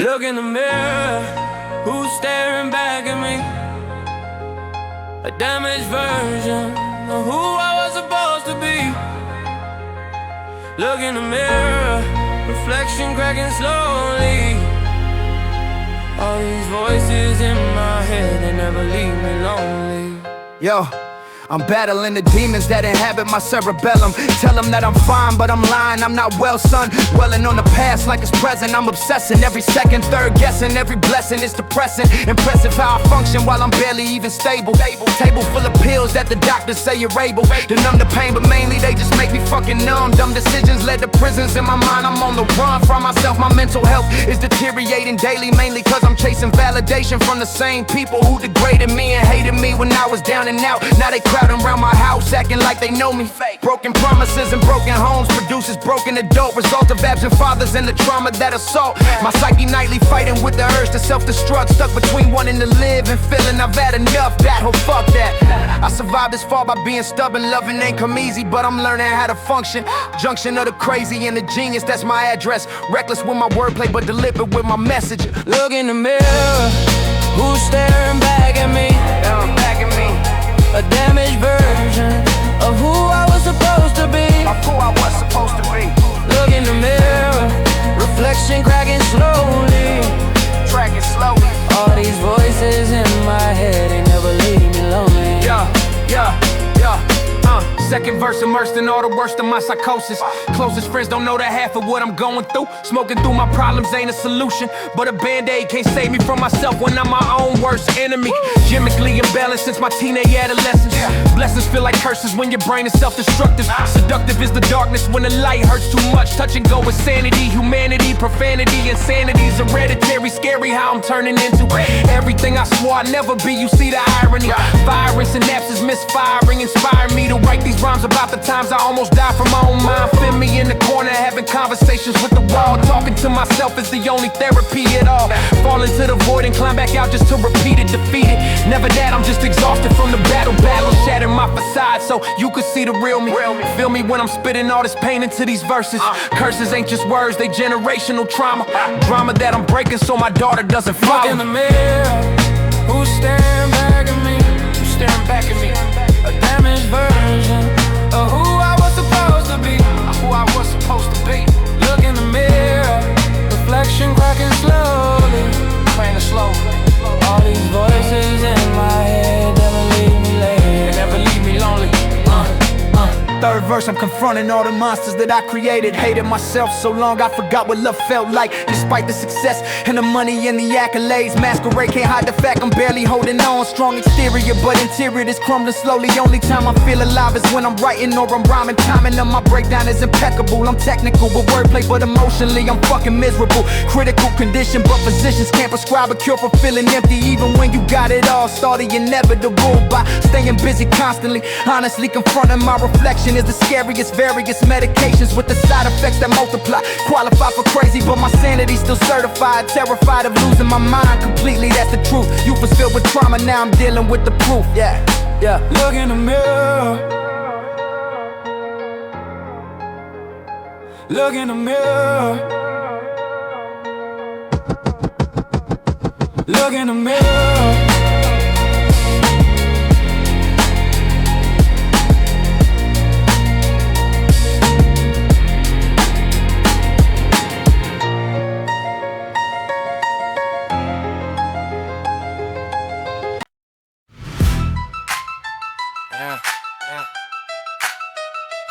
Look in the mirror, who's staring back at me? A damaged version of who I was supposed to be. Look in the mirror, reflection cracking slowly. All these voices in my head, they never leave me lonely. Yo, I'm battling the demons that inhabit my cerebellum. Tell them that I'm fine, but I'm lying, I'm not well, son. Dwelling on the past like it's present. I'm obsessing every second, third guessing. Every blessing is depressing. Impressive how I function while I'm barely even stable. Table full of pills that the doctors say you're able to numb the pain, but mainly they just make me fucking numb. Dumb decisions led to prisons in my mind. I'm on the run from myself. My mental health is deteriorating daily, mainly cause I'm chasing validation from the same people who degraded me and hated me when I was down and out. Now they crowding around my house, acting like they know me. Broken promises and broken homes produces broken adult. Result of absent fathers and the trauma that assault my psyche nightly, fighting with the urge to self-destruct. Stuck between wanting to live and feeling I've had enough. That whole fuck that. I survived this far by being stubborn. Loving ain't come easy, but I'm learning how to function. Junction of the crazy and the genius, that's my address. Reckless with my wordplay, but deliberate with my message. Look in the mirror, who's staring back at me? Back at me. A damaged version of who I was supposed to be. Of who I was supposed to be. Look in the mirror, reflection cracking slowly. Tracking slowly. All these voices in my head, they never leave me lonely. Yeah. Second verse immersed in all the worst of my psychosis. Closest friends don't know the half of what I'm going through. Smoking through my problems ain't a solution, but a band-aid can't save me from myself when I'm my own worst enemy. Chemically imbalanced since my teenage adolescence. Blessings feel like curses when your brain is self-destructive. Seductive is the darkness when the light hurts too much. Touch and go with sanity, humanity, profanity, insanity's hereditary. Scary how I'm turning into everything I swore I'd never be. You see the irony. Firing synapses, misfiring, inspiring me to write these rhymes about the times I almost died from my own mind. Feel me in the corner, having conversations with the wall. Talking to myself is the only therapy at all. Fall into the void and climb back out just to repeat it, defeat it. Never that, I'm just exhausted from the battle. Shatter my facade so you could see the real me. Feel me when I'm spitting all this pain into these verses. Curses ain't just words, they generational trauma. Drama that I'm breaking so my daughter doesn't fall. Look in the mirror, who's staring back at me? Who's staring back at me? A damaged version of who I was supposed to be. Who I was supposed to be. Look in the mirror, reflection cracking slowly. Playing it slow. All these voices in my head never leave me late. They never leave me lonely. Third verse, I'm confronting all the monsters that I created. Hated myself so long I forgot what love felt like. Despite the success and the money and the accolades, masquerade can't hide the fact I'm barely holding on. Strong exterior but interior is crumbling slowly. Only time I feel alive is when I'm writing or I'm rhyming. Timing of my breakdown is impeccable. I'm technical with wordplay but emotionally I'm fucking miserable. Critical condition but physicians can't prescribe a cure for feeling empty. Even when you got it all, start the inevitable by staying busy constantly. Honestly confronting my reflection is the scariest. Various medications with the side effects that multiply. Qualify for crazy but my sanity's still certified. Terrified of losing my mind completely, that's the truth. Youth was filled with trauma, now I'm dealing with the proof. Yeah. Look in the mirror. Look in the mirror. Look in the mirror.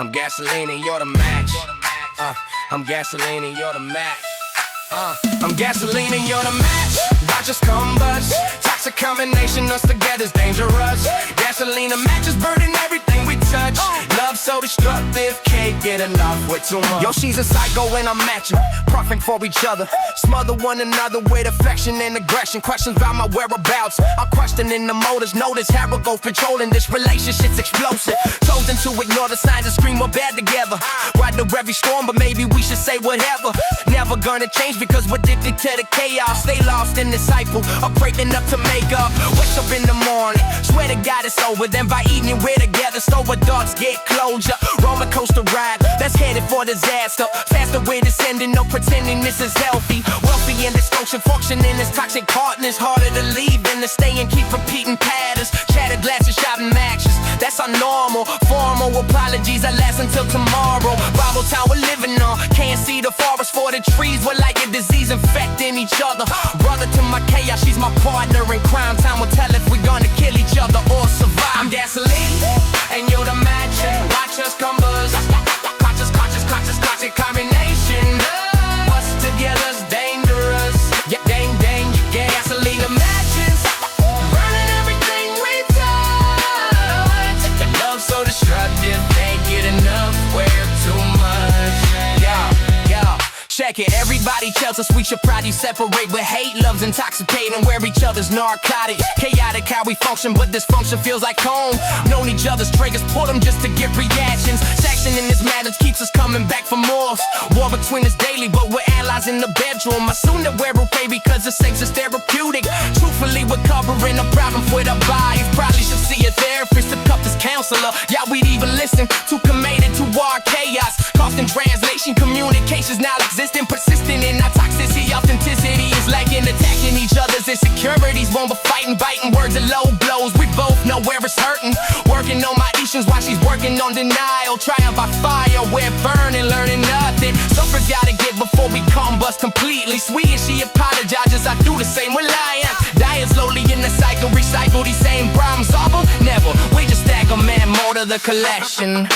I'm gasoline and you're the match. I'm gasoline and you're the match. I'm gasoline and you're the match. Watch us combust. Toxic combination, us together's dangerous. Gasoline and matches burning everything we touch. Love so destructive, can't get enough with too much. Yo, she's a psycho and I'm matching, perfect for each other. Smother one another with affection and aggression. Questions about my whereabouts, I'm questioning the motives. Notice how we're both patrolling, this relationship's explosive. Chosen to ignore the signs and scream we're bad together. Ride the every storm, but maybe we should say whatever. Never gonna change because we're addicted to the chaos. Stay lost in the cycle of breaking up to make up. Wake up in the morning, swear to God it's over. Then by evening we're together, so we're thoughts get closure. Roller coaster ride that's headed for disaster. Faster way descending, no pretending this is healthy. Wealthy and dysfunction, functioning as toxic partners. Harder to leave than to stay and keep repeating patterns. Shattered glasses, shopping matches, that's our normal. Formal apologies, I last until tomorrow. Bible town we're living on, can't see the forest for the trees. We're like a disease infecting each other. Brother to my chaos, she's my partner in crime. Time will tell if we're gonna kill each other or survive. I'm gasoline, and you're the match. Watch us come buzz. Conscious combination. Us together's dangerous. Yeah, dang, gasoline and matches, burning everything we touch. Love so destructive, can't get enough. We're too much. Yeah. Check it, everybody tells us we should probably separate, but hate love's intoxicating. We're each other's narcotic. Chaotic how we function, but dysfunction feels like home. Known each other's triggers, pull them just to get reactions. Section in this marriage keeps us coming back for more. War between us daily, but we're allies in the bedroom. I soon to wear a pay because it saves us therapeutic. Truthfully, we're covering a problem with our bodies. Probably should see a therapist, a couples counselor. Yeah, we'd even listen to committed to our chaos. Lost in translation, communications now existing. Persistent in our toxicity, authenticity is lacking. Attacking each other's insecurities, won't but fighting, biting words and low blows. We both know where it's hurting. Working on my issues while she's working on denial. Trying by fire, we're burning, learning nothing. Suffer's gotta give before we combust completely. Sweet as she apologizes, I do the same with lions. Dying slowly in the cycle, recycle these same problems. Solve them? Never, we just stack them and more to the collection.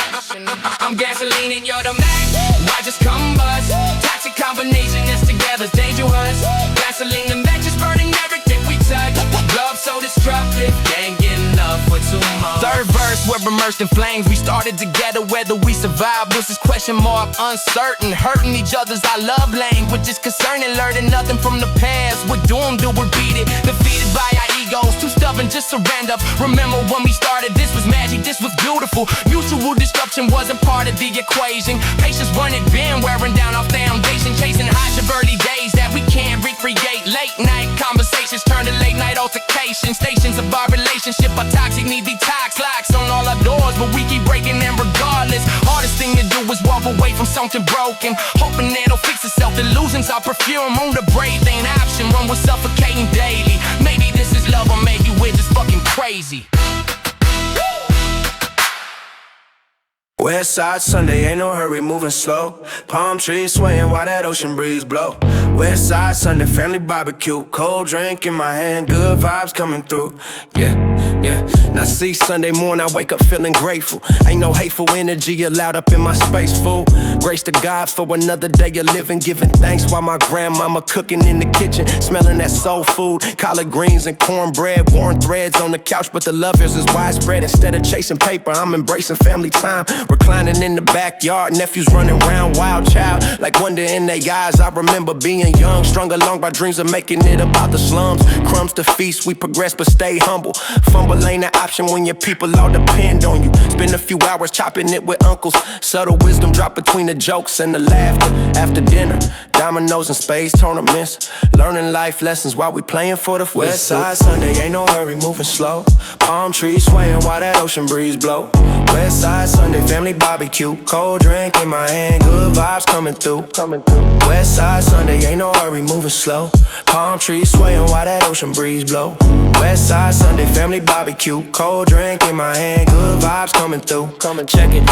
I'm gasoline and you're the max. Why just combust? Toxic combination that's together's dangerous. Gasoline and matches burning everything we touch. Love so destructive, can't get enough for too much. Third verse, we're immersed in flames. We started together, whether we survive was this question mark uncertain. Hurting each other's our love language is concerning. Learning nothing from the past, we're doomed to repeat it. Defeated by our egos, too stubborn, just surrender. Remember when we started, this was magic, this was beautiful. Mutual destruction wasn't part of the equation. Patience running, been wearing down our foundation. Chasing highs of early days that we can't recreate. Late night conversations turn to late night altercations. Stations of our relationship are toxic, need detox. Locks on all our doors, but we keep breaking them regardless. Hardest thing to do is walk away from something broken, hoping it'll fix itself. Illusions are perfume, on the brave ain't option. One we're suffocating daily. Maybe this is love or maybe we're just fucking crazy. West side Sunday, ain't no hurry, moving slow. Palm trees swaying while that ocean breeze blow. West side Sunday, family barbecue. Cold drink in my hand, good vibes coming through. Yeah. Now see, Sunday morning, I wake up feeling grateful. Ain't no hateful energy allowed up in my space, fool. Grace to God for another day of living. Giving thanks while my grandmama cooking in the kitchen. Smelling that soul food, collard greens and cornbread. Worn threads on the couch, but the love is widespread. Instead of chasing paper, I'm embracing family time. Reclining in the backyard, nephews running around, wild child. Like wonder in their eyes, I remember being young. Strung along by dreams of making it about the slums. Crumbs to feast, we progress but stay humble. Fumble ain't an option when your people all depend on you. Spend a few hours chopping it with uncles. Subtle wisdom drop between the jokes and the laughter. After dinner, dominoes and spades tournaments. Learning life lessons while we playing for the West side Sunday, ain't no hurry, moving slow. Palm trees swaying while that ocean breeze blow. West side Sunday, family barbecue. Cold drink in my hand, good vibes coming through. West side Sunday, ain't no hurry, moving slow. Palm trees swaying while that ocean breeze blow. West side Sunday, family barbecue. Cold drink in my hand, good vibes coming through. Come and check it.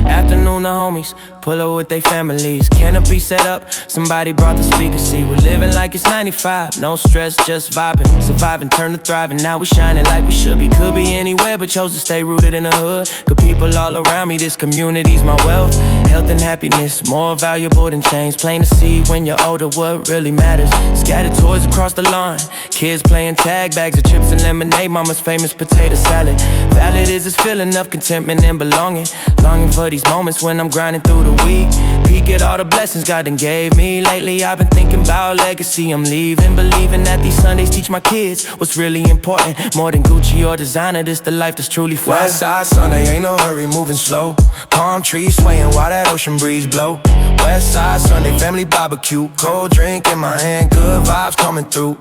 Afternoon, the homies pull up with they families. Canopy set up, somebody brought the speaker seat. We're living like it's 95, no stress, just vibing. Surviving, turn to thriving, now we shining like we should be. Could be anywhere, but chose to stay rooted in the hood. Good people all around me, this community's my wealth. Health and happiness, more valuable than change. Plain to see when you're older what really matters. Scattered toys across the lawn, kids playing tag, bags of chips and lemonade, mama's famous potato salad. Valid is this feeling of contentment and belonging. Longing for these moments when I'm grinding through the week. Peek at all the blessings God done gave me. Lately I've been thinking about legacy I'm leaving. Believing that these Sundays teach my kids what's really important. More than Gucci or designer, this the life that's truly fun. West side Sunday, ain't no hurry, moving slow. Palm trees swaying while that ocean breeze blow. West side Sunday, family barbecue. Cold drink in my hand, good vibes coming through.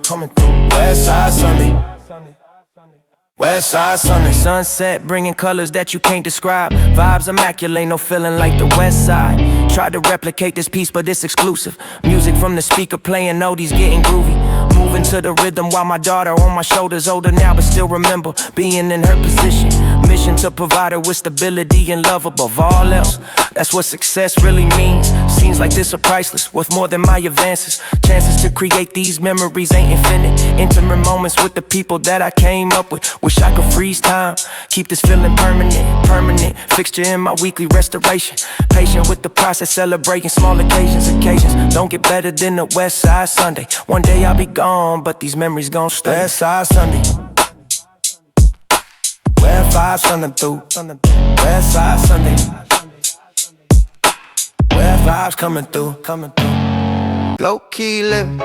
West side Sunday. West Side Sunday, sunset bringing colors that you can't describe. Vibes immaculate, no feeling like the West Side. Tried to replicate this piece, but it's exclusive. Music from the speaker playing, oldies getting groovy. Moving to the rhythm while my daughter on my shoulders, older now but still remember being in her position. Mission to provide her with stability and love above all else. That's what success really means. Scenes like this are priceless, worth more than my advances. Chances to create these memories ain't infinite. Intimate moments with the people that I came up with. Wish I could freeze time, keep this feeling permanent. Fixture in my weekly restoration. Patient with the process, celebrating small occasions. Don't get better than the West Side Sunday. One day I'll be gone, but these memories gon' stay. West Side Sunday, where vibes running through. West Side Sunday, where vibes coming through. Low key living,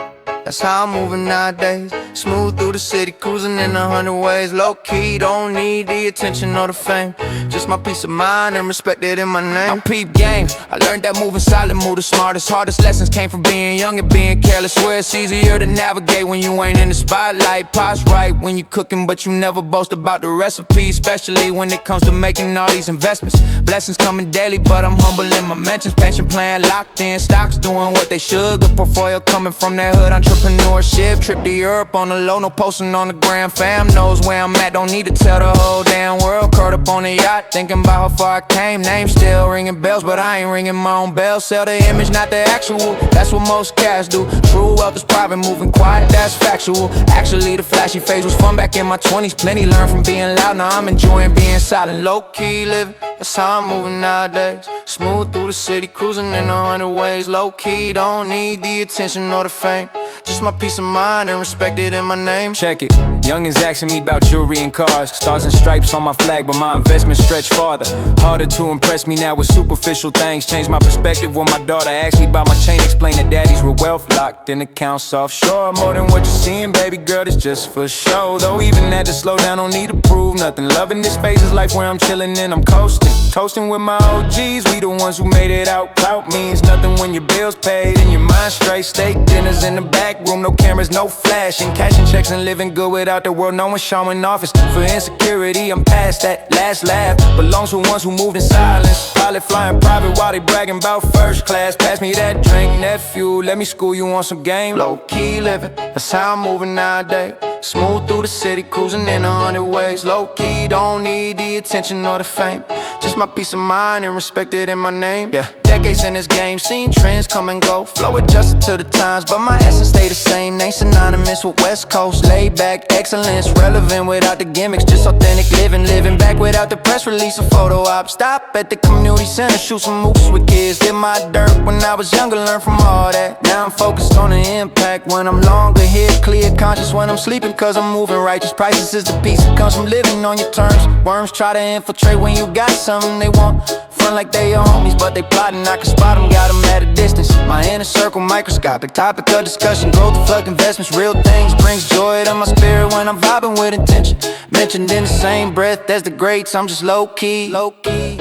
that's how I'm moving nowadays. Smooth through the city, cruising in 100 ways. Low key, don't need the attention or the fame. Just my peace of mind and respected in my name. I'm peep game, I learned that moving silent, move the smartest. Hardest lessons came from being young and being careless. Swear it's easier to navigate when you ain't in the spotlight. Pot's right when you cooking, but you never boast about the recipe. Especially when it comes to making all these investments. Blessings coming daily, but I'm humble in my mentions. Pension plan locked in, stocks doing what they should. Good portfolio coming from that hood entrepreneurship. Trip to Europe on the low, no posting on the gram. Fam knows where I'm at, don't need to tell the whole damn world. Curled up on the yacht, thinking about how far I came. Name still ringing bells, but I ain't ringing my own bell. Sell the image, not the actual, that's what most cats do. True wealth is private, moving quiet, that's factual. Actually the flashy phase was fun back in my 20s. Plenty learned from being loud, now I'm enjoying being silent. Low key living, that's how I'm moving nowadays. Smooth through the city, cruising in 100 ways. Low key, don't need the attention or the fame. Just my peace of mind and respected in my name. Check it, youngins asking me about jewelry and cars. Stars and stripes on my flag, but my investments stretch farther. Harder to impress me now with superficial things. Change my perspective when my daughter asked me about my chain. Explain that daddy's real wealth locked in accounts offshore. More than what you're seeing, baby girl, it's just for show. Though even at the slow down, don't need to prove nothing. Loving this phase is life where I'm chilling and I'm coasting. Toasting with my OGs, we the ones who made it out. Clout means nothing when your bills paid and your mind straight. Steak dinners in the back room, no cameras, no flashing. Cashing checks and living good without the world knowing showing office. For insecurity, I'm past that. Last laugh belongs to ones who moved in silence. Pilot flying private while they bragging about first class. Pass me that drink, nephew, let me school you on some game. Low key living, that's how I'm moving nowadays. Smooth through the city, cruising in 100 ways. Low key, don't need the attention or the fame. Just my peace of mind and respected in my name. Yeah, decades in this game, seen trends come and go. Flow adjusted to the times, but my essence stay the same. Name synonymous with West Coast. Laid back, excellence, relevant without the gimmicks. Just authentic living, living back without the press release. A photo op, stop at the community center, shoot some moves with kids. Did my dirt when I was younger, learn from all that. Now I'm focused on the impact when I'm longer here. Clear conscious when I'm sleeping, cause I'm moving righteous. Priceless is the peace that comes from living on your terms. Worms try to infiltrate when you got something they want. Front like they your homies, but they plotting. I can spot them, got them at a distance. My inner circle microscopic, topic of discussion. Growth, flood, investments, real things. Brings joy to my spirit when I'm vibing with intention. Mentioned in the same breath as the greats, I'm just low key, low key.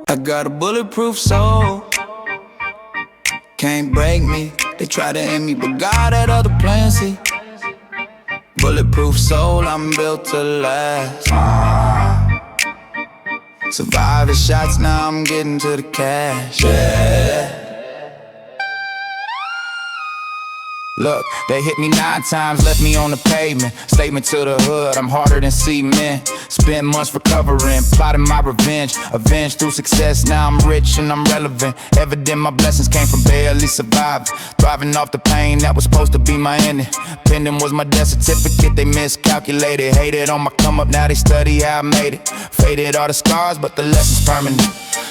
I got a bulletproof soul, can't break me. They try to end me, but God had other plans, see. Bulletproof soul, I'm built to last. Survive the shots, now I'm getting to the cash. Yeah. Look, they hit me 9 times, left me on the pavement. Statement to the hood, I'm harder than cement. Spent months recovering, plotting my revenge. Avenged through success, now I'm rich and I'm relevant. Evident my blessings came from barely surviving. Thriving off the pain that was supposed to be my ending. Pending was my death certificate, they miscalculated. Hated on my come up, now they study how I made it. Faded all the scars, but the lesson's permanent.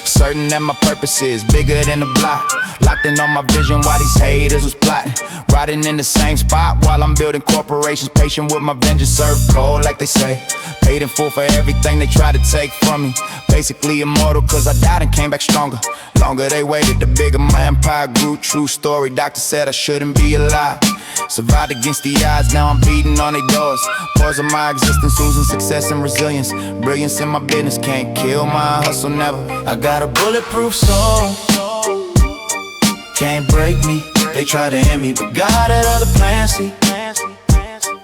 Certain that my purpose is bigger than the block. Locked in on my vision while these haters was plotting. Riding in the same spot while I'm building corporations. Patient with my vengeance, serve cold like they say. Paid in full for everything they tried to take from me. Basically immortal cause I died and came back stronger. Longer they waited, the bigger my empire grew. True story, doctor said I shouldn't be alive. Survived against the odds, now I'm beating on their doors. Pores of my existence, losing success and resilience. Brilliance in my business, can't kill my hustle never. I got a a bulletproof soul. Can't break me. They try to end me, but God had other plans, see.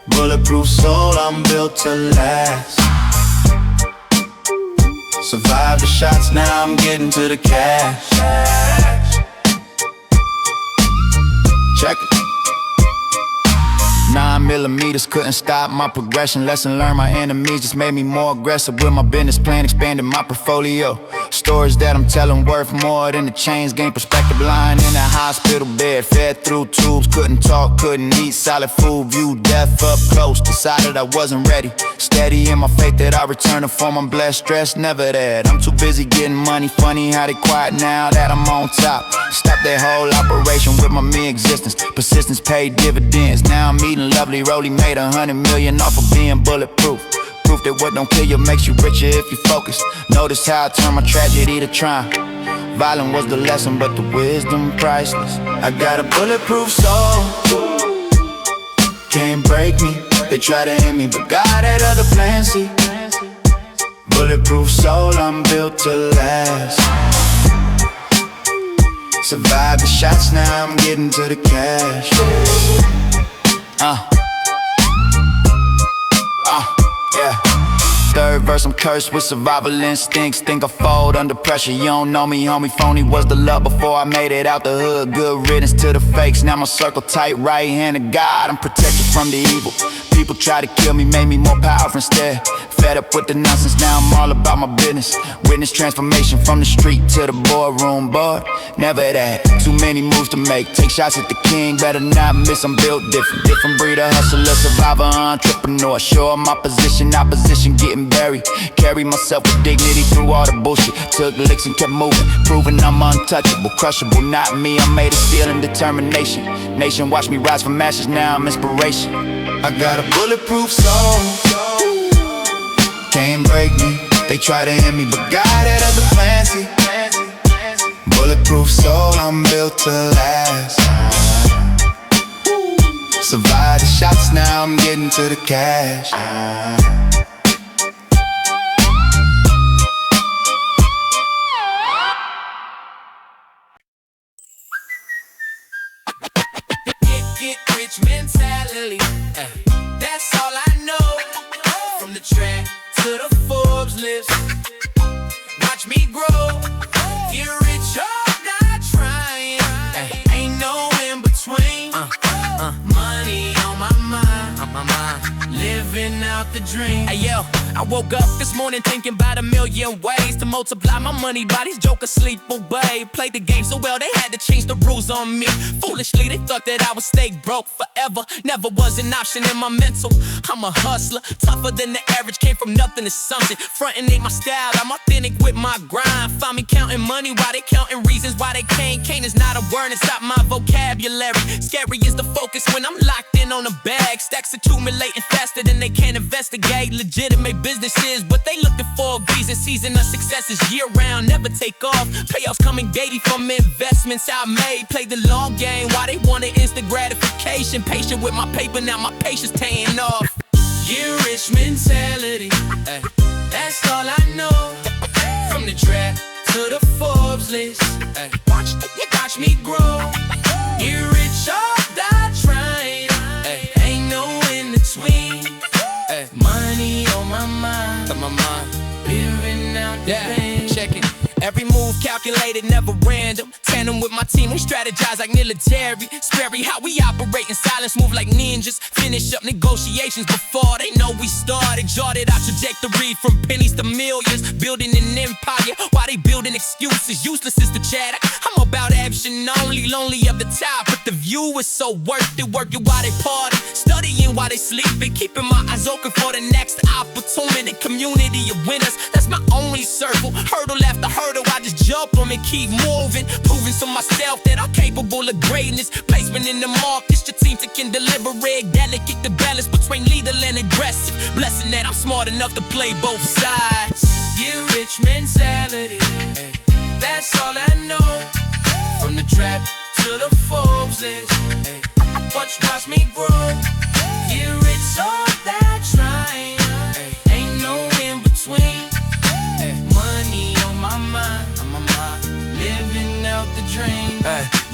Bulletproof soul, I'm built to last. Survive the shots, now I'm getting to the cash. Check it. 9mm couldn't stop my progression. Lesson learned, my enemies just made me more aggressive. With my business plan, expanding my portfolio. Stories that I'm telling worth more than the chains. Gain perspective, lying in a hospital bed, fed through tubes. Couldn't talk, couldn't eat solid food. Viewed death up close, decided I wasn't ready. Steady in my faith that I return to form. I'm blessed, stressed, never that. I'm too busy getting money. Funny how they quiet now that I'm on top. Stop that whole operation with my mere existence. Persistence paid dividends. Now I'm eating lovely, Rolly made 100 million off of being bulletproof. Proof that what don't kill you makes you richer if you focus. Notice how I turned my tragedy to triumph. Violent was the lesson, but the wisdom priceless. I got a bulletproof soul. Can't break me. They try to end me, but God had other plans, see. Bulletproof soul, I'm built to last. Survive the shots, now I'm getting to the cash. Yeah. Third verse, I'm cursed with survival instincts. Think I fold under pressure, you don't know me, homie. Phony was the love before I made it out the hood. Good riddance to the fakes, now my circle tight. Right hand of God, I'm protected from the evil. People try to kill me, made me more powerful instead. Fed up with the nonsense, now I'm all about my business. Witness transformation from the street to the boardroom, boy. Never that, too many moves to make. Take shots at the king, better not miss, I'm built different. Different breed of hustler, survivor, entrepreneur. Sure my position, opposition getting buried. Carry myself with dignity through all the bullshit. Took licks and kept moving, proving I'm untouchable. Crushable, not me, I'm made of steel and determination. Nation watch me rise from ashes, now I'm inspiration. I got a bulletproof soul. Can't break me. They try to end me, but God had other plans, see. Bulletproof soul, I'm built to last. Survive the shots, now I'm getting to the cash. Get rich mentality, that's all I know. From the track to the Forbes list, watch me grow. Get rich or die trying, ain't no in between. Money on my mind, living out the dream. Hey yo, I woke up this morning thinking about a million ways to multiply my money. Bodies jokers sleep away. Played the game so well they had to change the rules on me. Foolishly they thought that I would stay broke forever. Never was an option in my mental. I'm a hustler, tougher than the average. Came from nothing to something. Frontin' ain't my style, I'm authentic with my grind. Find me counting money while they counting reasons why they can't. Can't is not a word inside my vocabulary. Scary is the focus when I'm locked in on a bag. Stacks accumulating faster than they can investigate. Legitimate businesses, but they looking for a reason. Season of success is year round, never take off. Payouts coming daily from investments I made. Play the long game while they wanted instant gratification. Patient with my paper, now my patience paying off. Get rich mentality, that's all I know. From the trap to the Forbes list, watch me grow. Get rich or die trying, ain't no in between. Money on my mind, living out the pain. Check it. Every move calculated, never random. Tandem with my team, we strategize like military. Scary how we operate in silence, move like ninjas. Finish up negotiations before they know we started. Jotted our trajectory from pennies to millions. Building an empire while they building excuses. Useless is the chatter, I'm about action only. Lonely of the top, but the view is so worth it. Working while they party, studying while they sleeping. Keeping my eyes open for the next opportunity. Community of winners, that's my only circle. Hurdle after hurdle, I just jump on and keep moving. Proving to myself that I'm capable of greatness. Placement in the market, strategic and deliberate. Delicate the balance between lethal and aggressive. Blessing that I'm smart enough to play both sides. Get rich mentality, that's all I know. From the trap to the Forbes list, watch me grow. Get rich or die trying, ain't no in between. Money on my mind,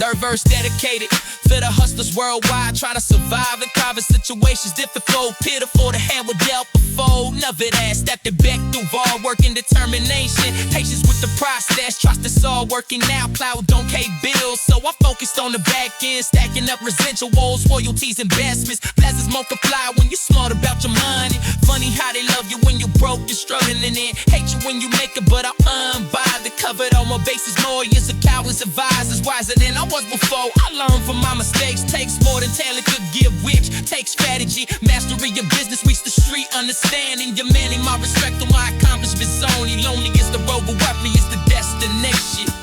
Third verse dedicated for the hustlers worldwide, trying to survive in private situations, difficult, pitiful. The hand was dealt before, never that. Stepped it back through all work and determination. Patience with the process, trust it's all working out. Cloud don't pay bills, so I focused on the back end, stacking up residuals, royalties, investments. Blessings multiply when you're smart about your money. Funny how they love you when you broke, you're struggling, and then hate you when you make it. But I'm unbothered, covered all my bases. Lawyers, accountants, advisors, wiser than I was before. I learned from my mistakes. Takes more than talent could give, which takes strategy. Mastery your business, reach the street, understanding. Demanding my respect on my accomplishments only. Lonely is the road, but wealthy is the destination.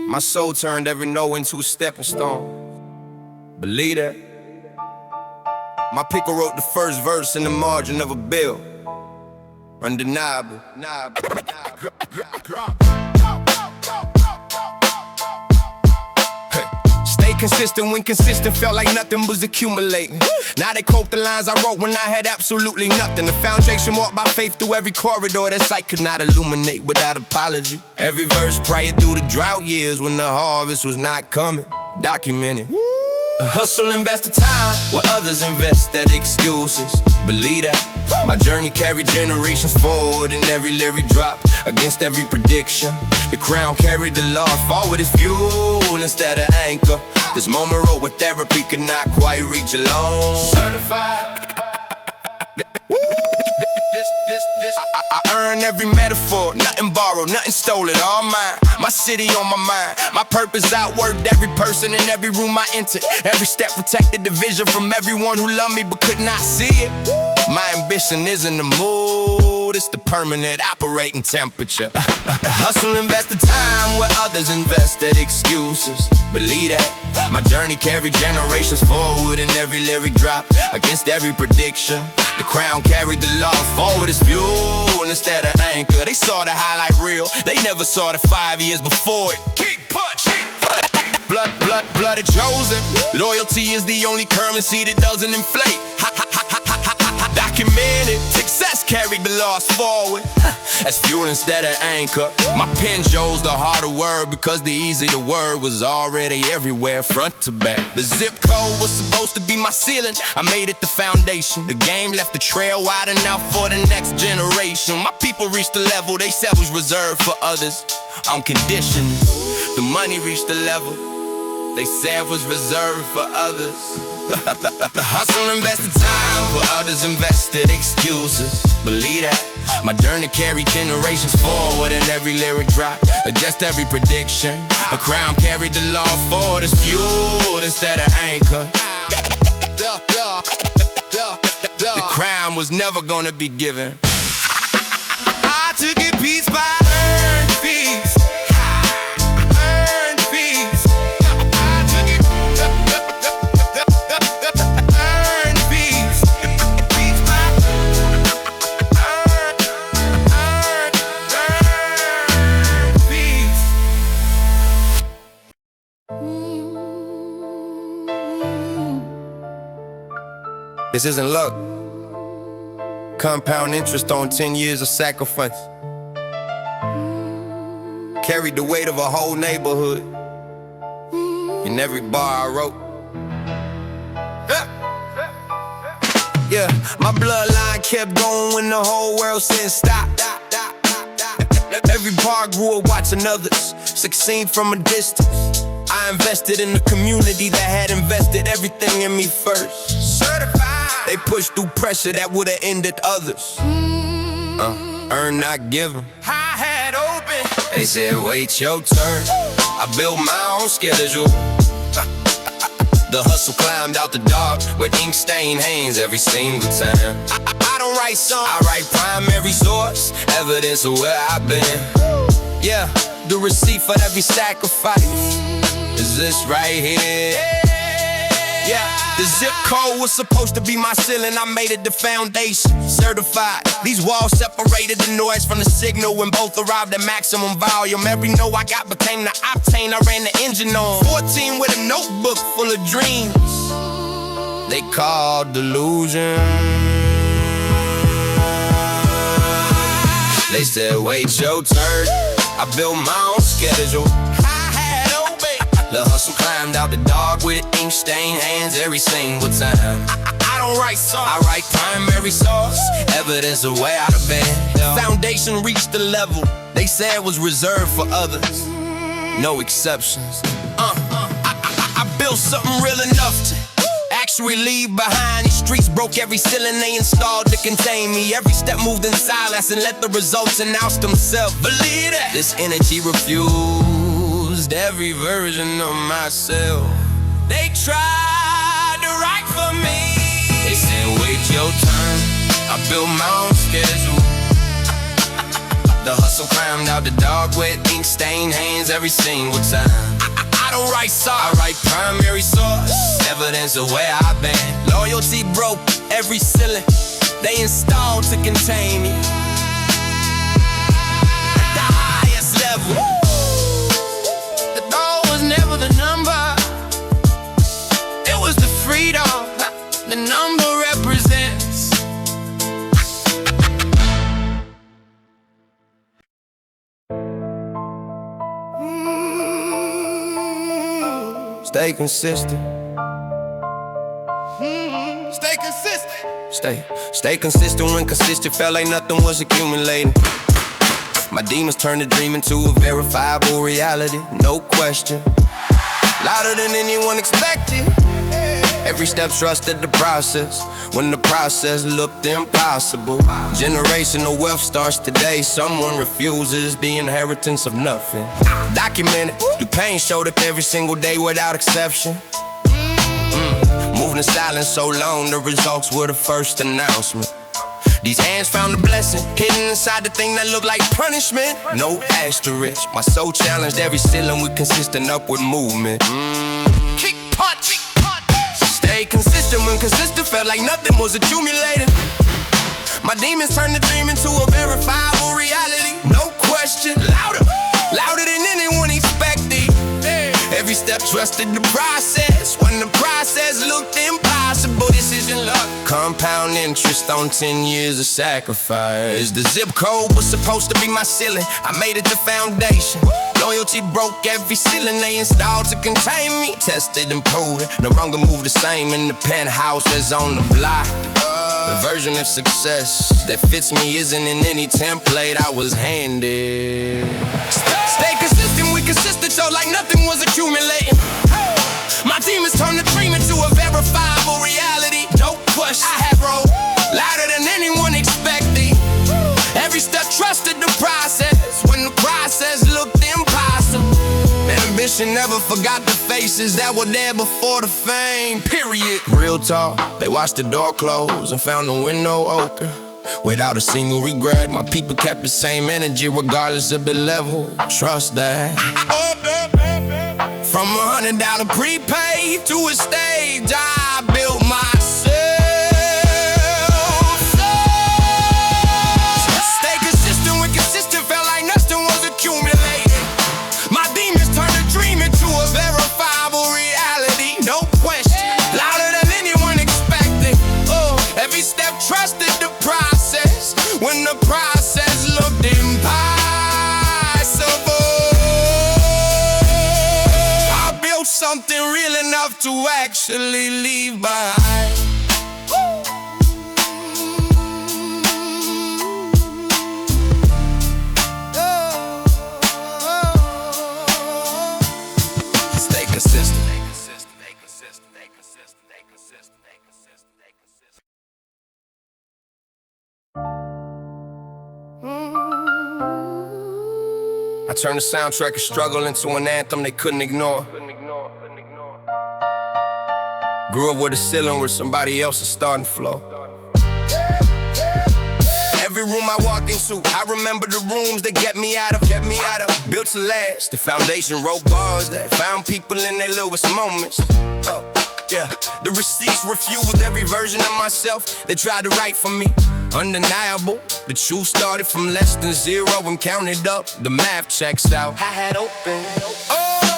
My soul turned every no into a stepping stone. Believe that. My picker wrote the first verse in the margin of a bill. Undeniable. Stay consistent when consistent felt like nothing was accumulating. Now they quote the lines I wrote when I had absolutely nothing. The foundation walked by faith through every corridor that sight could not illuminate without apology. Every verse prior through the drought years when the harvest was not coming, documented. Hustle, invest the time where others invest that excuses. Believe that. My journey carried generations forward in every lyric drop. Against every prediction, the crown carried the law forward as fuel instead of anchor. This moment wrote with therapy could not quite reach alone. Certified. I earn every metaphor, nothing borrowed, nothing stolen, all mine. My city on my mind, my purpose outworked every person in every room I entered. Every step protected the vision from everyone who loved me but could not see it. My ambition isn't the mood, it's the permanent operating temperature. Hustle, invest the time where others invested excuses. Believe that. My journey carried generations forward in every lyric drop. Against every prediction, the crown carried the law forward as fuel instead of anchor. They saw the highlight reel, they never saw the 5 years before it. Keep punching. Blooded chosen. Loyalty is the only currency that doesn't inflate. Documented. Success carried the loss forward as fuel instead of anchor. My pen chose the harder word because the easier word was already everywhere, front to back. The zip code was supposed to be my ceiling, I made it the foundation. The game left the trail wide enough for the next generation. My people reached the level they said was reserved for others on conditions. The money reached the level they said was reserved for others. The hustle invested time for others invested excuses. Believe that. My journey carried generations forward in every lyric drop. Adjust every prediction. A crown carried the law forward as fuel instead of anchor. The crown was never gonna be given. I took it piece by earned fees. This isn't luck. Compound interest on 10 years of sacrifice. Carried the weight of a whole neighborhood in every bar I wrote. Yeah, my bloodline kept going when the whole world said stop. Every bar grew up watching others succeed from a distance. I invested in the community that had invested everything in me first. Certified. They pushed through pressure that would've ended others. Earn, not given. I had open. They said, wait your turn. I built my own schedule. The hustle climbed out the dark with ink-stained hands every single time. I don't write songs, I write primary source, evidence of where I've been. Yeah, the receipt for every sacrifice is this right here. Yeah, the zip code was supposed to be my ceiling. I made it the foundation, certified. These walls separated the noise from the signal when both arrived at maximum volume. Every note I got became the octane I ran the engine on. 14 with a notebook full of dreams they called delusion. They said, wait your turn. I built my own schedule. The hustle climbed out the dark with ink stained hands every single time. I don't write songs, I write primary source, evidence of way out of bed. Foundation reached the level they said was reserved for others, no exceptions. I built something real enough to actually leave behind. These streets broke every ceiling they installed to contain me. Every step moved in silence and let the results announce themselves. Believe that this energy refused every version of myself. They tried to write for me. They said, wait your turn. I built my own schedule. The hustle climbed out the dark with ink stained hands every single time. I don't write songs, I write primary source, evidence of where I've been. Loyalty broke every ceiling they installed to contain me at the highest level. Never the number, it was the freedom the number represents. Stay consistent. Stay consistent. Stay consistent when consistent felt like nothing was accumulating. My demons turned a dream into a verifiable reality, no question. Louder than anyone expected. Every step trusted the process when the process looked impossible. Generational wealth starts today. Someone refuses the inheritance of nothing. Documented, the pain showed up every single day without exception. Moving in silence so long, the results were the first announcement. These hands found a blessing hidden inside the thing that looked like punishment. No asterisk. My soul challenged every ceiling with consistent upward movement. Kick punch. Stay consistent when consistent felt like nothing was accumulating. My demons turned the dream into a verifiable reality. No question. Louder than anyone expected. Every step trusted the process when the process looked impossible. This isn't luck. Compound interest on 10 years of sacrifice. The zip code was supposed to be my ceiling. I made it the foundation. Loyalty broke every ceiling they installed to contain me. Tested and proved, no longer move the same in the penthouse as on the block. The version of success that fits me isn't in any template I was handed. Stay consistent, we consistent, so like nothing was accumulating. My demons turned the dream into a verifiable reality. No question, I have rolled louder than anyone expected. Every step trusted the process when the process looked impossible. Ambition never forgot the faces that were there before the fame, period. Real talk, they watched the door close and found the window open. Without a single regret, my people kept the same energy regardless of the level. Trust that. From $100 prepaid to a stage, I built myself. Stay consistent when consistent felt like nothing was accumulating. My demons turned a dream into a verifiable reality. No question, louder than anyone expected. Every step trusted the process when the process looked impossible. I built something real enough to actually leave behind. Stay consistent. I turned the soundtrack of struggle into an anthem they couldn't ignore. Grew up with a ceiling where somebody else's starting floor. Every room I walked into, I remember the rooms that kept me out of. Built to last, the foundation wrote bars that found people in their lowest moments. Yeah, the receipts refused every version of myself they tried to write for me. Undeniable, the truth started from less than zero and counted up. The math checks out. Hi-hat open.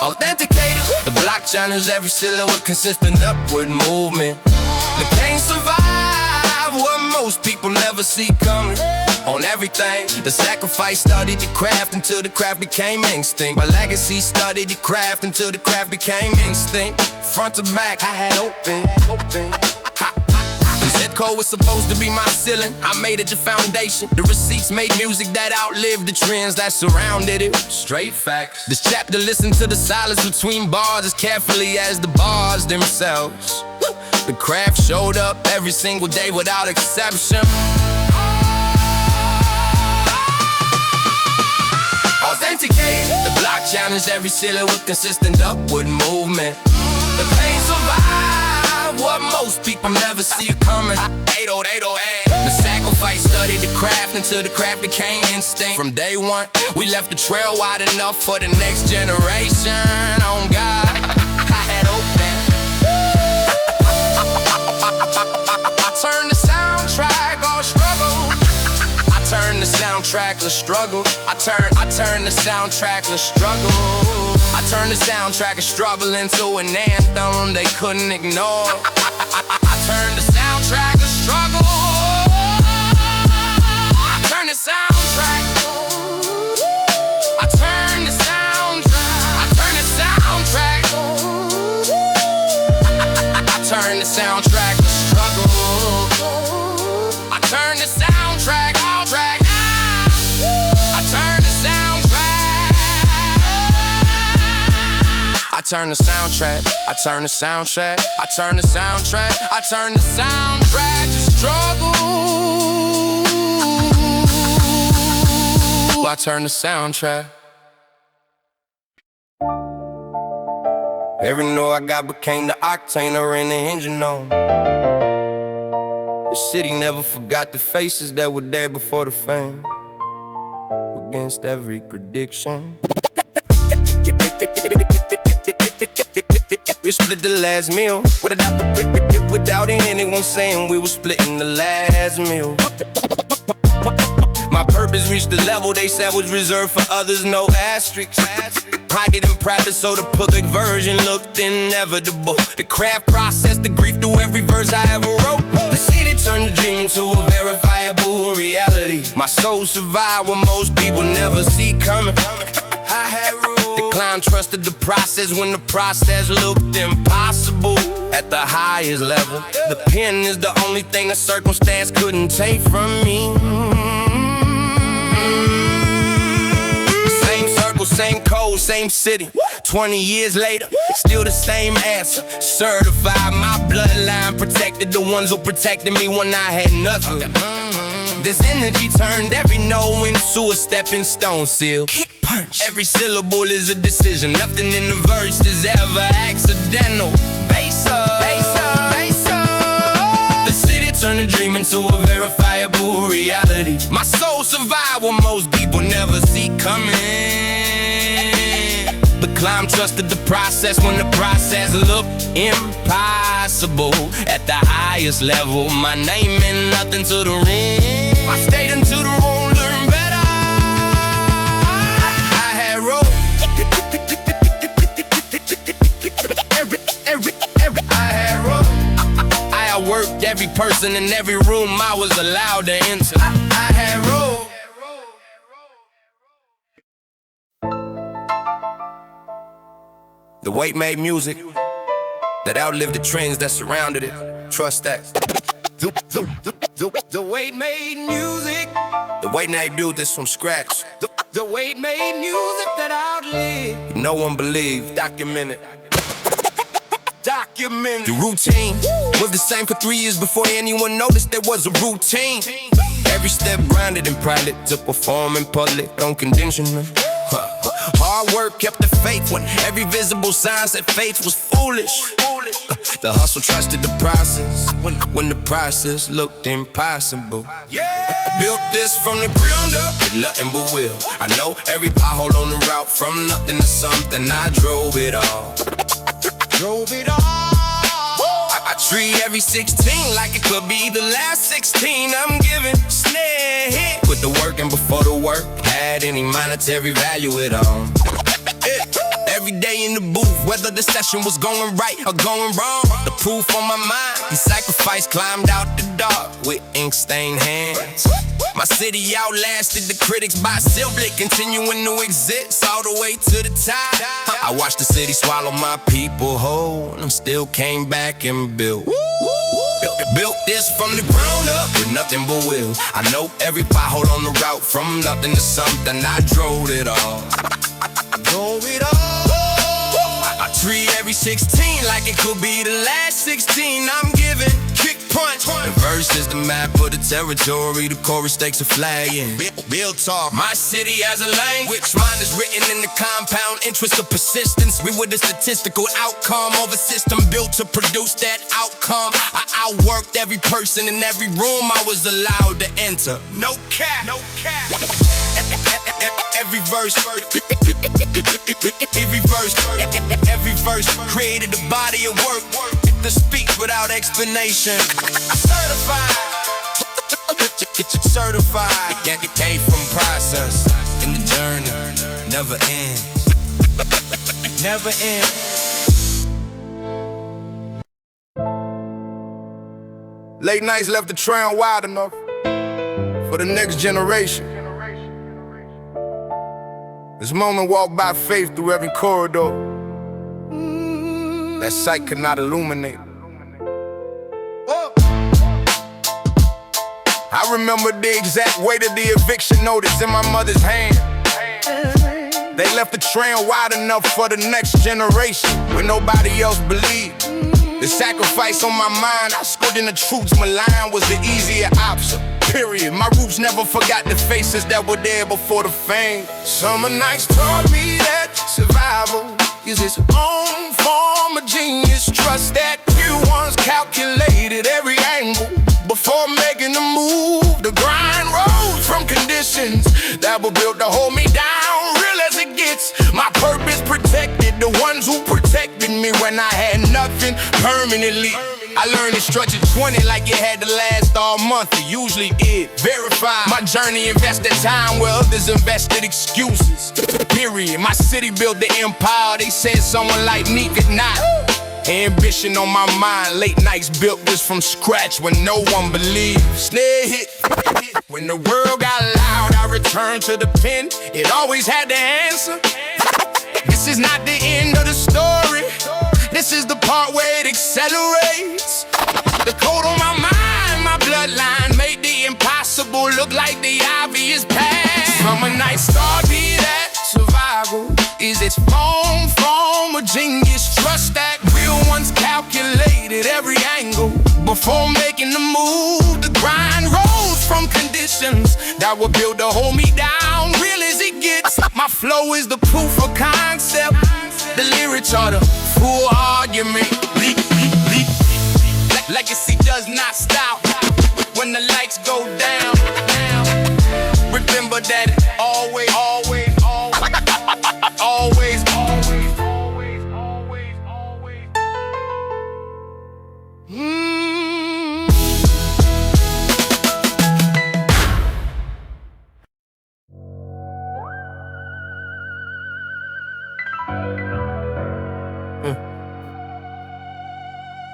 Authenticated. The block channels every silhouette, consistent upward movement. The pain survive what most people never see coming. On everything, the sacrifice started to craft until the craft became instinct. My legacy started to craft until the craft became instinct. Front to back, I had open. The zip code was supposed to be my ceiling. I made it the foundation. The receipts made music that outlived the trends that surrounded it. Straight facts. This chapter listened to the silence between bars as carefully as the bars themselves. The craft showed up every single day without exception. Authenticated. The block challenged every silhouette, consistent upward movement. The pain survived what most people never see coming. 80808. The sacrifice studied the craft until the craft became instinct. From day one, we left the trail wide enough for the next generation. On God, I had open. I turned the soundtrack all struggle. I turned the soundtrack to struggle. I turned the soundtrack to struggle. I turned the soundtrack of struggle into an anthem they couldn't ignore. I turned the soundtrack of struggle. I turned the soundtrack. I turned the soundtrack. I turned the soundtrack. I turned the soundtrack to struggle. I turned the soundtrack. I turn the soundtrack, I turn the soundtrack, I turn the soundtrack, I turn the soundtrack to struggle. I turn the soundtrack. Every note I got became the octane I ran the engine on. The city never forgot the faces that were there before the fame. Against every prediction. We split the last meal without anyone saying we were splitting the last meal. My purpose reached the level they said was reserved for others, no asterisks. I get in practice so the public version looked inevitable. The craft process, the grief through every verse I ever wrote. The city turned the dream into a verifiable reality. My soul survived what most people never see coming. I had rules. The clown trusted the process when the process looked impossible. At the highest level, the pen is the only thing a circumstance couldn't take from me. Same circle, same code, same city. 20 years later, still the same answer. Certified, my bloodline protected the ones who protected me when I had nothing. This energy turned every no into a stepping stone seal. Kick punch. Every syllable is a decision. Nothing in the verse is ever accidental. Bass up, bass up, bass up. The city turned a dream into a verifiable reality. My soul survived what most people never see coming. The climb trusted the process when the process looked impossible. At the highest level, my name meant nothing to the room. I stayed until the room learned better. I had rope. I had rope. I outworked every person in every room I was allowed to enter. I had rope. The weight made music that outlived the trends that surrounded it. Trust that. The weight made music. The weight made built this from scratch. The weight made music that outlived. No one believed. Documented. Documented. The routine was the same for 3 years before anyone noticed there was a routine. Every step grounded in private to perform in public on conditioning. Hard work kept the faith when every visible sign said faith was foolish. The hustle trusted the process when the process looked impossible. Built this from the ground up with nothing but will. I know every pothole on the route from nothing to something. I drove it all. Drove it all. treat every 16 like it could be the last 16 I'm giving. Snare hit, put the work in before the work had any monetary value at all. Every day in the booth, whether the session was going right or going wrong, the proof on my mind, he sacrificed, climbed out the dark with ink-stained hands. My city outlasted the critics by simply continuing to exist all the way to the top. I watched the city swallow my people whole, and still came back and built. Built this from the ground up with nothing but will. I know every pothole on the route, from nothing to something, I drove it all. I drove it all. I treat every 16 like it could be the last 16 I'm giving. Kick punch. The verse is the map of the territory, the chorus stakes are flying. Bill talk. My city has a language, mine is written in the compound interest of persistence. We were the statistical outcome of a system built to produce that outcome. I outworked every person in every room I was allowed to enter. No cap, no cap. Every verse, every verse created a body of work to speak without explanation. Certified, certified. It came from process, and the journey never ends. Never ends. Late nights left the trail wide enough for the next generation. This moment walked by faith through every corridor that sight could not illuminate. I remember the exact weight of the eviction notice in my mother's hand. They left the trail wide enough for the next generation when nobody else believed. The sacrifice on my mind, I scored in the truth's malign, was the easier option. Period. My roots never forgot the faces that were there before the fame. Summer nights taught me that survival is its own form of genius. Trust that few ones calculated every angle before making the move. The grind rose from conditions that were built to hold me down. Real as it gets, my purpose protected the ones who protected me when I had nothing permanently. I learned to stretch at 20 like it had to last all month. It usually did. Verify my journey, invested time where others invested excuses. Period. My city built the empire. They said someone like me could not. Ambition on my mind. Late nights built this from scratch when no one believed. Snare hit. When the world got loud, I returned to the pen. It always had the answer. This is not the end of the story. This is the part where it accelerates. The code on my mind, my bloodline made the impossible look like the obvious path. Summer nights taught me that survival is its own form of genius. Trust that real ones calculated every angle before making the move. The grind rose from conditions that were built to hold me down. Real as it gets, my flow is the proof of concept. The lyrics are the full argument. Legacy does not stop when the lights go down. Remember that it always, always, always, always, always, always, always, always.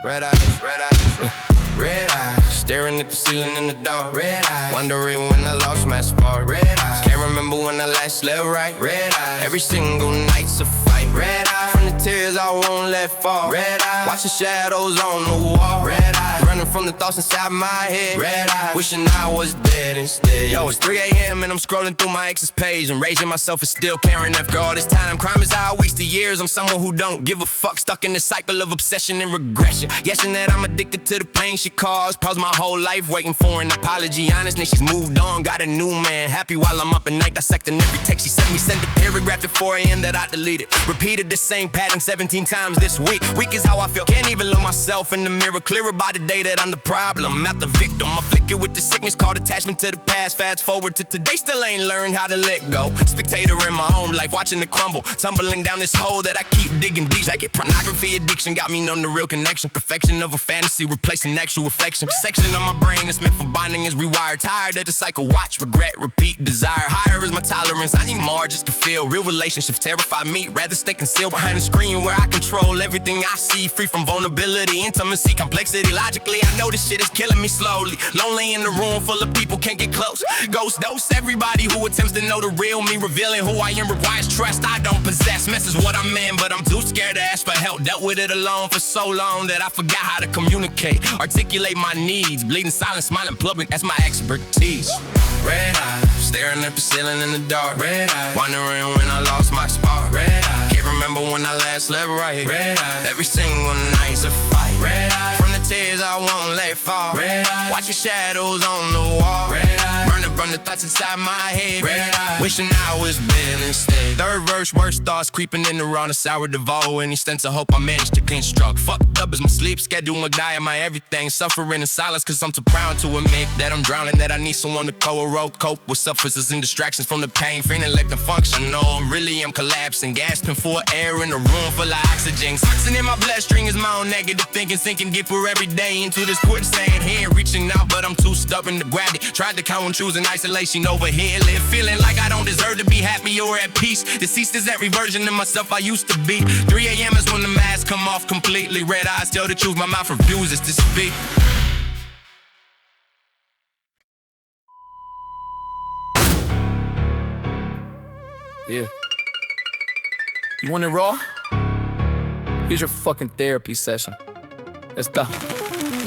Red eyes, red eyes, red eyes. Staring at the ceiling in the dark. Red eyes. Wondering when I lost my spark. Red eyes. Can't remember when I last slept right. Red eyes. Every single night's a fight. Red eyes. From the tears I won't let fall. Red eyes. Watching shadows on the wall. Red eyes. Running from the thoughts inside my head. Red eyes. Wishing I was dead instead. Yo, it's 3 a.m. and I'm scrolling through my ex's page and raging myself and still caring after all this time. Crime is how I wasted years. I'm someone who don't give a fuck, stuck in the cycle of obsession and regression. Guessing that I'm addicted to the pain she caused. Paused my whole life waiting for an apology. Honestly, she's moved on, got a new man. Happy while I'm up at night dissecting every text she sent me. Sent a paragraph at 4 a.m. that I deleted. Repeated the same pattern 17 times this week. Weak is how I feel, can't even look myself in the mirror. Clearer by the day that I'm the problem, not the victim. A flick it with the sickness called attachment to the past. Fast forward to today, still ain't learned how to let go. Spectator in my own life, watching it crumble. Tumbling down this hole that I keep digging deep. Like it pornography addiction got me numb to real connection. Perfection of a fantasy replacing actual affection. Section of my brain that's meant for bonding is rewired. Tired of the cycle, watch, regret, repeat, desire. Higher is my tolerance, I need more just to feel. Real relationships terrify me, rather stay concealed behind a screen where I control everything I see. Free from vulnerability, intimacy, complexity. Logically, I know this shit is killing me slowly. Lonely in a room full of people, can't get close. Ghost dose, everybody who attempts to know the real me. Revealing who I am requires trust I don't possess. Mess is what I'm in, but I'm too scared to ask for help. Dealt with it alone for so long that I forgot how to communicate. Articulate my needs, bleeding silent, smiling public, that's my expertise. Red eyes, staring at the ceiling in the dark. Red eyes, wondering when I lost my spark. Red eyes, can't remember when I last slept right. Red eyes, every single night's a fight. Red eyes, from the tears I won't let fall. Red eyes, watch your shadows on the wall. Red eyes, burn the thoughts inside my head. Red eyes, wishing I was Bill instead. Third verse, worst thoughts creeping in around a sour devour. Any sense of hope I managed to construct. Fucked up is my sleep schedule, my diet, my everything. Suffering in silence cause I'm too proud to admit that I'm drowning, that I need someone to co-erode. Cope with sufferers and distractions from the pain. Feeling like the function, no, really I'm collapsing. Gasping for air in a room full of oxygen. Toxin in my bloodstream is my own negative thinking. Sinking deeper every day into this quicksand. Here reaching out but I'm too stubborn to grab it. Tried to count and choose in isolation over here. Live feeling like I don't deserve to be happy or at peace. Deceased is every version of myself I used to be. 3 a.m. is when the mask come off completely. Red eyes tell the truth, my mouth refuses to speak. Yeah. You want it raw? Here's your fucking therapy session. Let's go.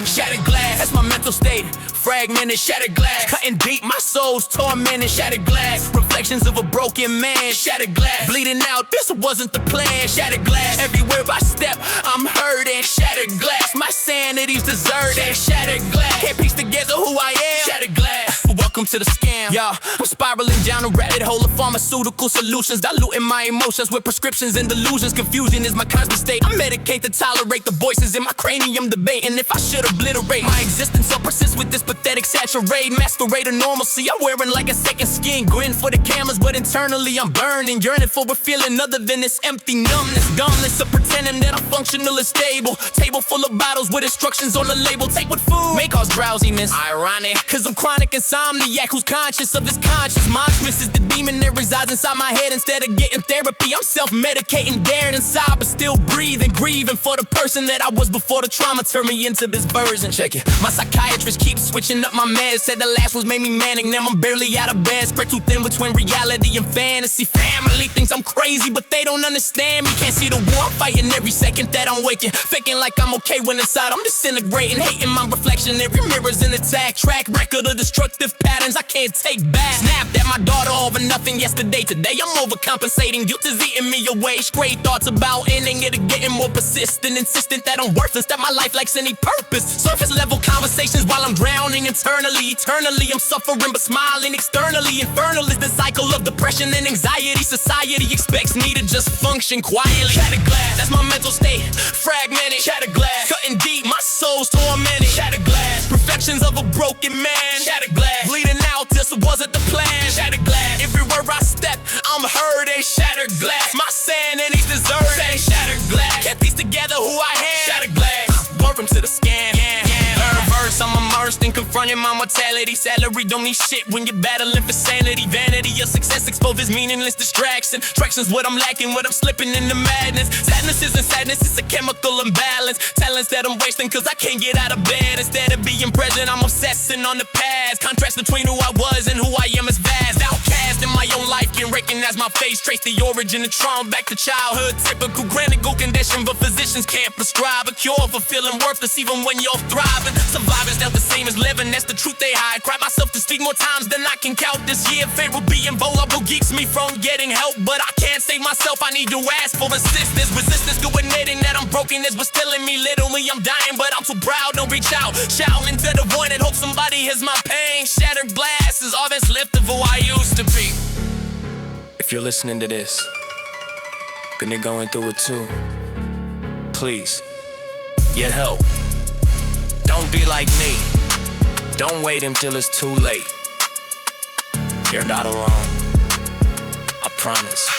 Shattered glass, that's my mental state. Fragmented, shattered glass. Cutting deep, my soul's tormented. Shattered glass, reflections of a broken man. Shattered glass, bleeding out, this wasn't the plan. Shattered glass, everywhere I step, I'm hurting. Shattered glass, my sanity's deserted. Shattered glass, can't piece together who I am. Shattered glass, welcome to the scam. Yeah, I'm spiraling down a rabbit hole of pharmaceutical solutions. Diluting my emotions with prescriptions and delusions. Confusion is my constant state. I medicate to tolerate the voices in my cranium debating if I should obliterate my existence or persist with this pathetic saturate. Masquerade of normalcy, I'm wearing like a second skin. Grin for the cameras, but internally I'm burning. Yearning for a feeling other than this empty numbness. Dumbness of pretending that I'm functional and stable. Table full of bottles with instructions on the label. Take what food may cause drowsiness. Ironic, cause I'm chronic insomniac who's conscious of his conscious. Monstrous is the demon that resides inside my head. Instead of getting therapy, I'm self-medicating, daring inside, but still breathing, grieving for the person that I was before the trauma turned me into this version. Check it. My psychiatrist keeps switching up my meds. Said the last was made me manic. Now I'm barely out of bed. Spread too thin between reality and fantasy. Family thinks I'm crazy, but they don't understand me. Can't see the war I'm fighting every second that I'm waking. Faking like I'm okay when inside I'm disintegrating. Hating my reflection, every mirror's an attack. Track record of destructive patterns I can't take back. Snapped at my daughter over nothing yesterday. Today I'm overcompensating. Guilt is eating me away. Stray thoughts about ending it are getting more persistent. Insistent that I'm worthless, that my life lacks any purpose. Surface level conversations while I'm drowning internally. Eternally I'm suffering but smiling externally. Infernal is the cycle of depression and anxiety. Society expects me to just function quietly. Shattered glass, that's my mental state. Fragmented, shattered glass. Cutting deep, my soul's tormented. Shattered glass, perfections of a broken man. Shattered glass, bleeding out, this wasn't the plan. Shattered glass, everywhere I step, I'm hurting. Shattered glass, my sanity's deserted. Shattered glass, can't piece together who I am. Shattered glass, welcome to the scam. Verse, I'm immersed in confronting my mortality. Salary don't mean shit when you're battling for sanity. Vanity of success exposes meaningless distraction. Traction's what I'm lacking, what I'm slipping into madness. Sadness isn't sadness, it's a chemical imbalance. Talents that I'm wasting cause I can't get out of bed. Instead of being present, I'm obsessing on the past. Contrast between who I was and who I am is vast. Outcast in my own life, can recognize my face. Trace the origin of trauma back to childhood. Typical critical condition, but physicians can't prescribe a cure for feeling worthless even when you're thriving. Surviving's not the same as living, that's the truth they hide. Cry myself to speak more times than I can count this year. Pharaoh being vulnerable keeps me from getting help, but I can't save myself, I need to ask for assistance. Resistance to admitting that I'm broken is what's killing me. Literally I'm dying, but I'm too proud, don't reach out. Shouting to the void and hope somebody hears my pain. Shattered glass is all that's left of who I used to be. If you're listening to this, and you're going through it too, please, get help. Don't be like me. Don't wait until it's too late. You're not alone, I promise.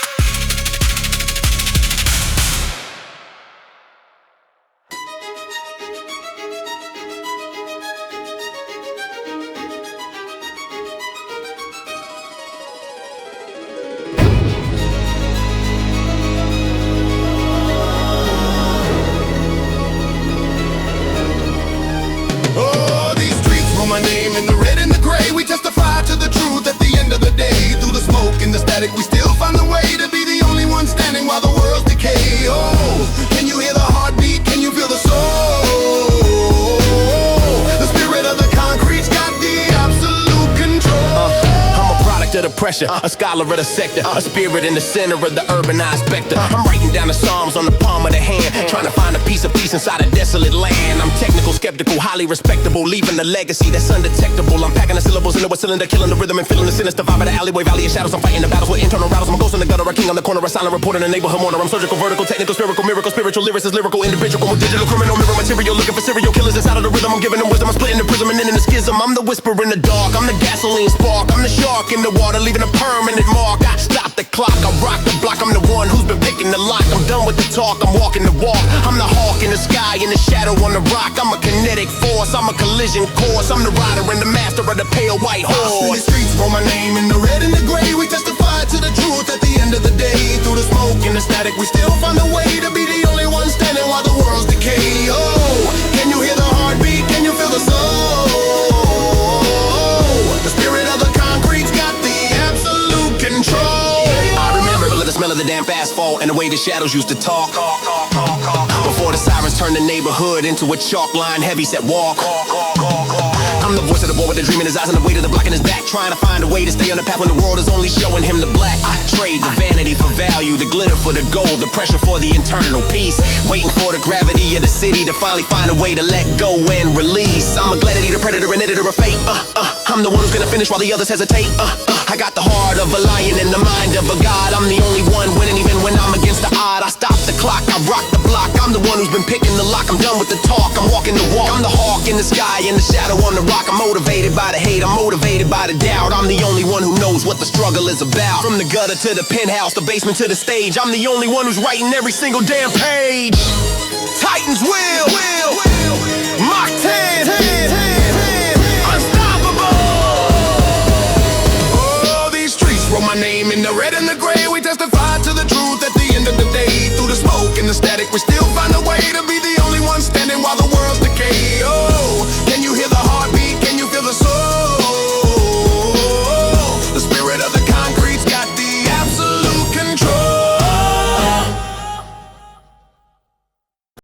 My name in the red and the gray, we testify to the truth at the end of the day. Through the smoke and the static, we still find the way to be the only one standing while the world's decay. Oh, can you hear the heartbeat? Can you feel the soul? The spirit of the concrete's got the absolute control. I'm a product of the pressure, a scholar of the sector, a spirit in the center of the urbanized specter. I'm writing down the Psalms on the palm of the hand, trying to find a piece of peace inside a desolate land. I'm technical, skeptical, highly respectable, leaving a legacy that's undetectable. I'm packing the syllables into a cylinder, killing the rhythm and feeling the sinister vibe of the alleyway, valley of shadows. I'm fighting the battles with internal rattles. I'm a ghost in the gutter, a king on the corner, a silent reporter, a neighborhood mourner. I'm surgical, vertical, technical, spherical, miracle, spiritual, lyricist, lyrical, individual, with digital, criminal, mirror material, looking for serial killers inside of the rhythm. I'm giving them wisdom, I'm splitting the prism and then in the schism. I'm the whisper in the dark, I'm the gasoline spark, I'm the shark in the water, leaving a permanent mark. I stop the clock, I rock the block. I'm the one who's been picking the lock. I'm done with the talk, I'm walking the walk. I'm the hawk in the sky, in the shadow on the rock. I'm a kinetic force, I'm a collision course. I'm the rider and the master of the pale white horse. In the streets for my name in the red and the gray, we testify to the truth at the end of the day. Through the smoke and the static, we still find a way to be the only one standing while the world's decay. Oh, can you hear the heartbeat? Can you feel the soul? The spirit of the concrete's got the absolute control. I remember the smell of the damp asphalt and the way the shadows used to talk. Before the sirens turned the neighborhood into a chalk line, heavy set walk. I'm the voice of the boy with the dream in his eyes and the weight of the block in his back, trying to find a way to stay on the path when the world is only showing him the black. I trade the vanity for value, the glitter for the gold, the pressure for the internal peace, waiting for the gravity of the city to finally find a way to let go and release. I'm a gladiator, the predator, and editor of fate. I'm the one who's gonna finish while the others hesitate. I got the heart of a lion and the mind of a god. I'm the only one winning even when I'm against the odd. I stop the clock, I rock the block. I'm the one who's been picking the lock. I'm done with the talk, I'm walking the walk. I'm the hawk in the sky, in the shadow on the rock. I'm motivated by the hate, I'm motivated by the doubt. I'm the only one who knows what the struggle is about. From the gutter to the penthouse, the basement to the stage, I'm the only one who's writing every single damn page. Titans will, Mach 10.